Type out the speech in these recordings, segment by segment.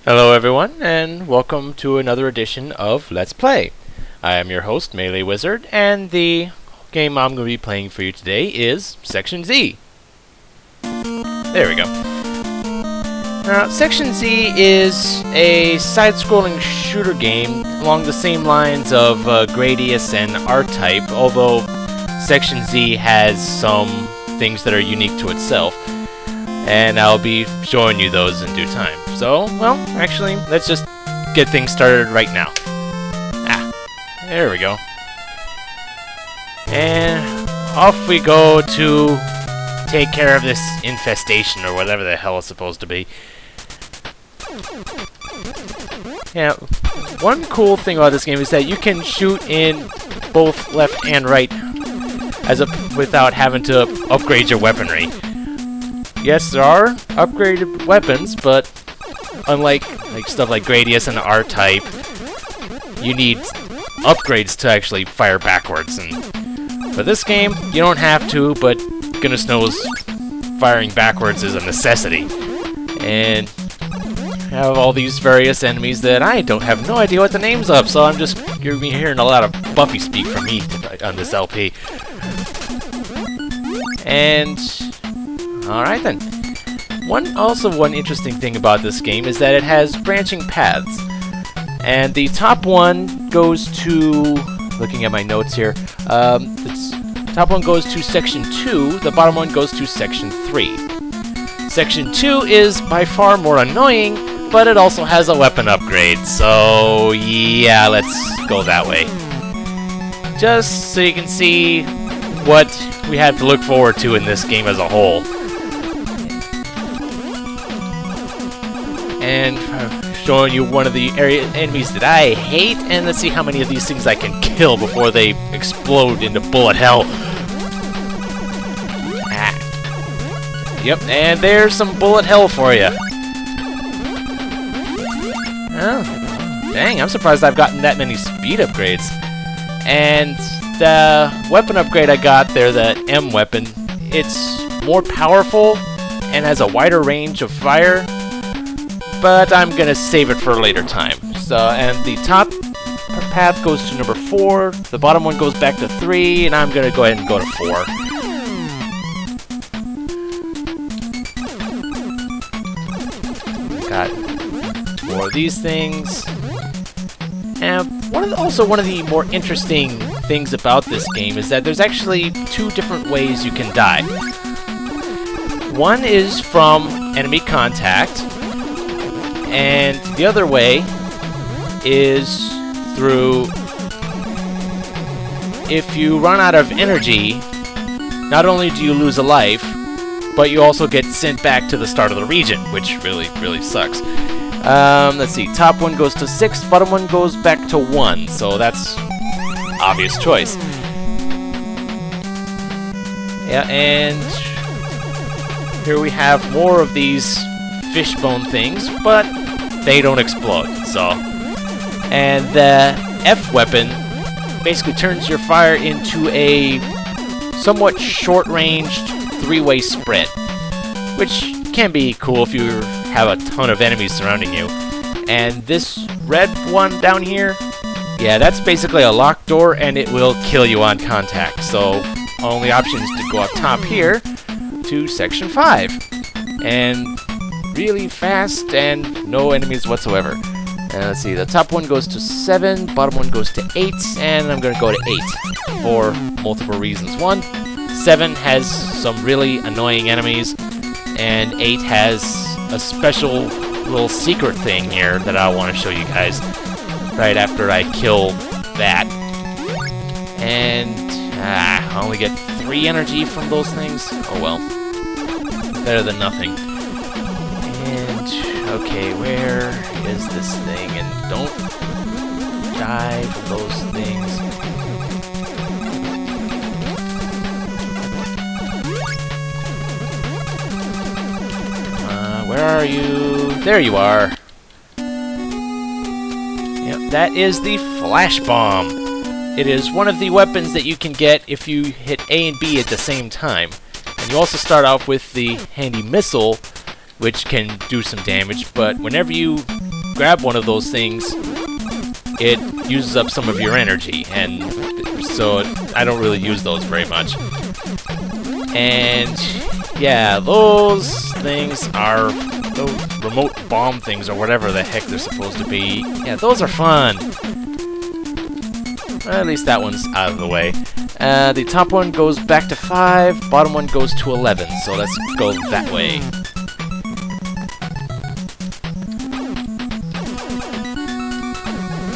Hello everyone, and welcome to another edition of Let's Play. I am your host, MeleeWizard, and the game I'm going to be playing for you today is Section Z. There we go. Now, Section Z is a side-scrolling shooter game along the same lines of Gradius and R-Type, although Section Z has some things that are unique to itself. And I'll be showing you those in due time. So, well, actually, let's just get things started right now. There we go. And off we go to take care of this infestation, or whatever the hell it's supposed to be. Yeah, one cool thing about this game is that you can shoot in both left and right without having to upgrade your weaponry. Yes, there are upgraded weapons, but unlike stuff like Gradius and R-Type, you need upgrades to actually fire backwards. And for this game, you don't have to, but goodness knows firing backwards is a necessity. And you have all these various enemies that I don't have no idea what the names of, so I'm just you're hearing a lot of Buffy speak from me on this LP. And alright then. One interesting thing about this game is that it has branching paths. And the top one goes to, looking at my notes here, the top one goes to Section 2, the bottom one goes to Section 3. Section 2 is by far more annoying, but it also has a weapon upgrade, so yeah, let's go that way. Just so you can see what we have to look forward to in this game as a whole. And showing you one of the enemies that I hate, and let's see how many of these things I can kill before they explode into bullet hell. Yep, and there's some bullet hell for you. Oh, dang, I'm surprised I've gotten that many speed upgrades. And the weapon upgrade I got there, the M weapon, it's more powerful and has a wider range of fire, but I'm gonna save it for a later time. So, and the top path goes to number 4, the bottom one goes back to 3, and I'm gonna go ahead and go to 4. Got more of these things. And one of the more interesting things about this game is that there's actually 2 different ways you can die. One is from enemy contact, and the other way is through, if you run out of energy, not only do you lose a life, but you also get sent back to the start of the region, which really, really sucks. Let's see, top one goes to 6, bottom one goes back to 1, so that's obvious choice. Yeah, and here we have more of these fishbone things, but they don't explode, so. And the F weapon basically turns your fire into a somewhat short-ranged 3-way spread, which can be cool if you have a ton of enemies surrounding you. And this red one down here, yeah, that's basically a locked door, and it will kill you on contact. So only option is to go up top here to Section 5. And really fast and no enemies whatsoever. And let's see, the top one goes to 7, bottom one goes to 8, and I'm going to go to 8 for multiple reasons. 1, 7 has some really annoying enemies, and 8 has a special little secret thing here that I want to show you guys right after I kill that. And I only get 3 energy from those things. Oh well, better than nothing. And okay, where is this thing? And don't die from those things. Where are you? There you are. Yep, that is the flash bomb. It is one of the weapons that you can get if you hit A and B at the same time. And you also start off with the handy missile, which can do some damage, but whenever you grab one of those things, it uses up some of your energy, and so I don't really use those very much. And yeah, those things are those remote bomb things or whatever the heck they're supposed to be. Yeah, those are fun. Well, at least that one's out of the way. The top one goes back to 5, bottom one goes to 11, so let's go that way.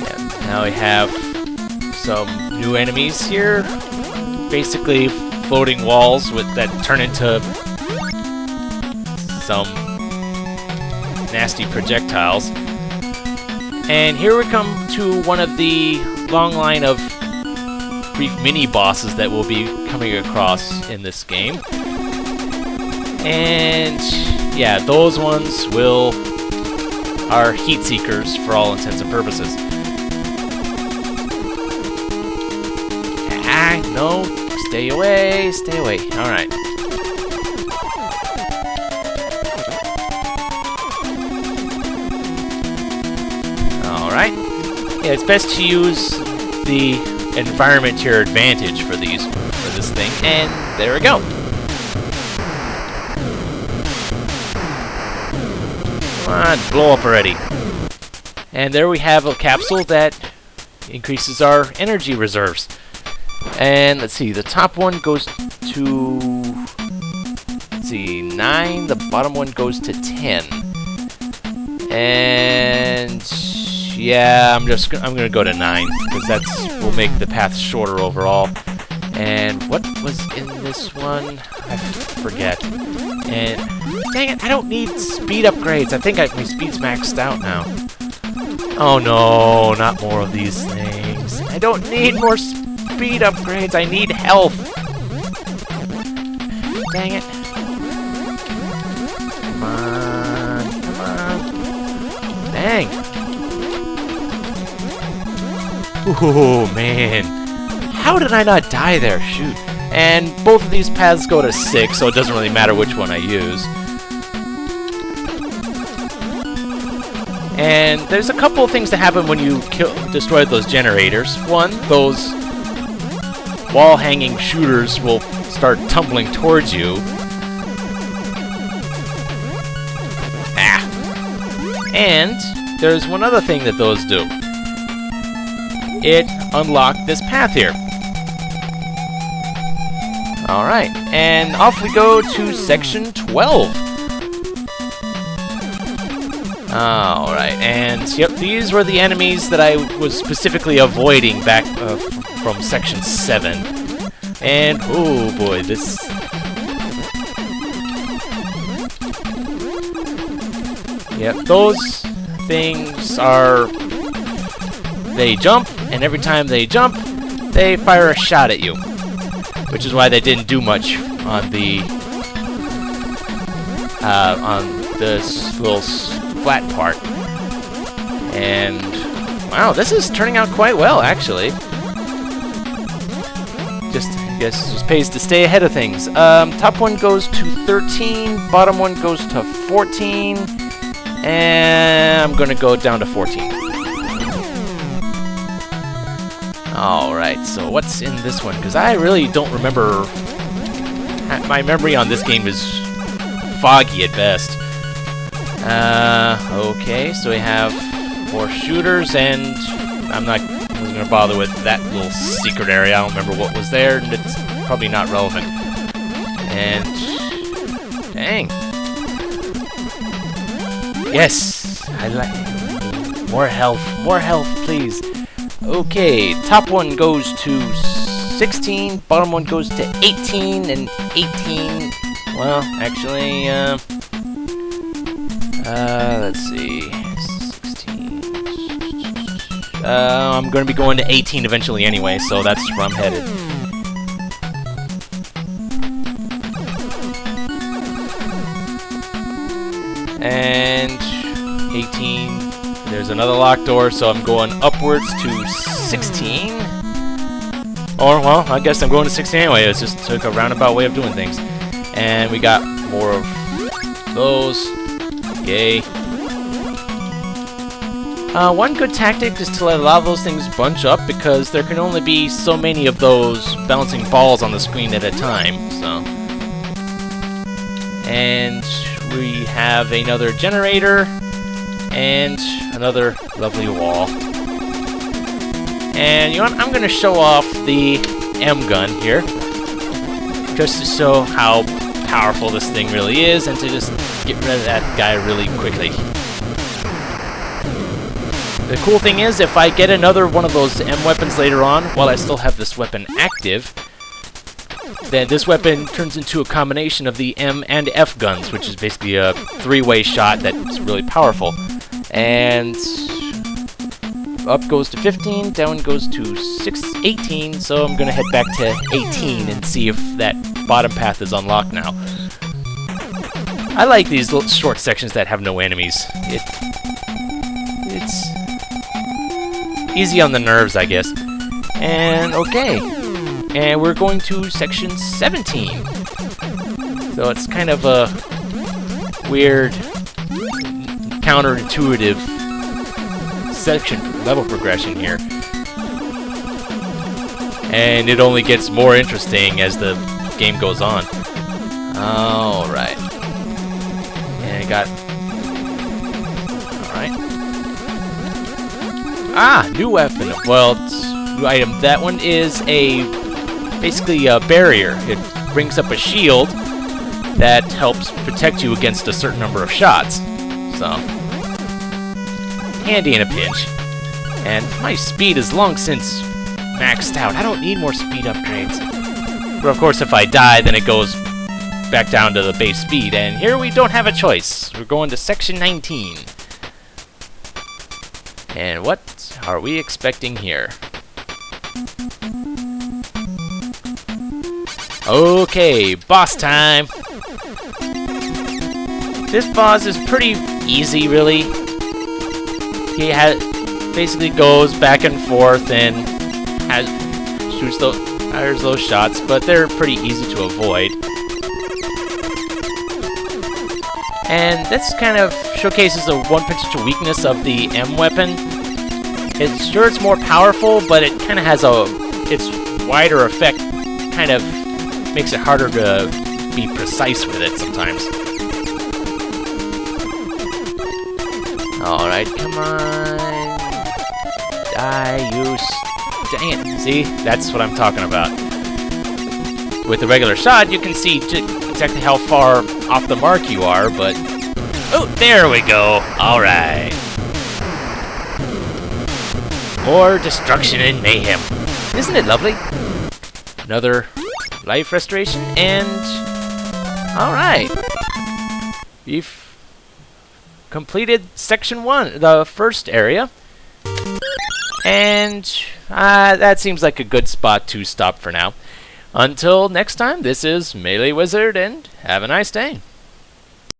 Yeah, now we have some new enemies here. Basically floating walls that turn into some nasty projectiles. And here we come to one of the long line of brief mini-bosses that we'll be coming across in this game. And yeah, those ones are heat seekers for all intents and purposes. Ah, no, stay away, stay away. Alright. Alright. Yeah, it's best to use the environment to your advantage for this thing, and there we go. Come on, blow up already. And there we have a capsule that increases our energy reserves. And let's see, the top one goes to 9, the bottom one goes to 10. And yeah, I'm gonna go to 9 because will make the path shorter overall. And what was in this one? I forget. And dang it, I don't need speed upgrades. I think my speed's maxed out now. Oh no, not more of these things. I don't need more speed upgrades. I need health. Dang it. Come on, come on. Dang. Oh man, how did I not die there? Shoot. And both of these paths go to 6, so it doesn't really matter which one I use. And there's a couple of things that happen when you destroy those generators. One, those wall-hanging shooters will start tumbling towards you. Ah. And there's one other thing that those do. It unlocked this path here. Alright, and off we go to section 12. Alright, and yep, these were the enemies that I was specifically avoiding back from section 7. And, oh boy, this... Yep, those things are... They jump, and every time they jump, they fire a shot at you. Which is why they didn't do much on this little flat part. And wow, this is turning out quite well, actually. I guess just pays to stay ahead of things. Top one goes to 13, bottom one goes to 14, and I'm gonna go down to 14. Alright, so what's in this one? Because I really don't remember... My memory on this game is foggy at best. Okay, so we have 4 shooters, and I'm not going to bother with that little secret area. I don't remember what was there, and it's probably not relevant. And... Dang. Yes! I like... More health, please. Okay, top one goes to 16, bottom one goes to 18, and 18, well, actually, let's see, 16, I'm going to be going to 18 eventually anyway, so that's where I'm headed. And 18, there's another locked door, so I'm going upwards to 16. Or, well, I guess I'm going to 16 anyway. It's just took a roundabout way of doing things. And we got more of those. Yay. One good tactic is to let a lot of those things bunch up, because there can only be so many of those bouncing balls on the screen at a time, so. And we have another generator, and another lovely wall. And you know what, I'm going to show off the M gun here, just to show how powerful this thing really is, and to just get rid of that guy really quickly. The cool thing is, if I get another one of those M weapons later on, while I still have this weapon active, then this weapon turns into a combination of the M and F guns, which is basically a three-way shot that's really powerful. And up goes to 15, down goes to 18, so I'm going to head back to 18 and see if that bottom path is unlocked now. I like these little short sections that have no enemies. It's easy on the nerves, I guess. And okay, and we're going to section 17. So it's kind of a weird, counterintuitive section level progression here. And it only gets more interesting as the game goes on. Alright. And I got... Alright. Ah! New weapon! Well, new item. That one is basically a barrier. It brings up a shield that helps protect you against a certain number of shots. So... handy in a pinch. And my speed is long since maxed out. I don't need more speed upgrades. But of course, if I die, then it goes back down to the base speed. And here we don't have a choice. We're going to section 19. And what are we expecting here? Okay, boss time. This boss is pretty easy, really. He basically goes back and forth and shoots fires those shots, but they're pretty easy to avoid. And this kind of showcases one potential weakness of the M weapon. It's sure it's more powerful, but it kind of has its wider effect kind of makes it harder to be precise with it sometimes. Alright, come on. Die, you dang it. See? That's what I'm talking about. With the regular shot, you can see exactly how far off the mark you are, but... oh, there we go. Alright. More destruction and mayhem. Isn't it lovely? Another life restoration, and... alright. We've completed section 1, the first area. And that seems like a good spot to stop for now. Until next time, this is MeleeWizard, and have a nice day.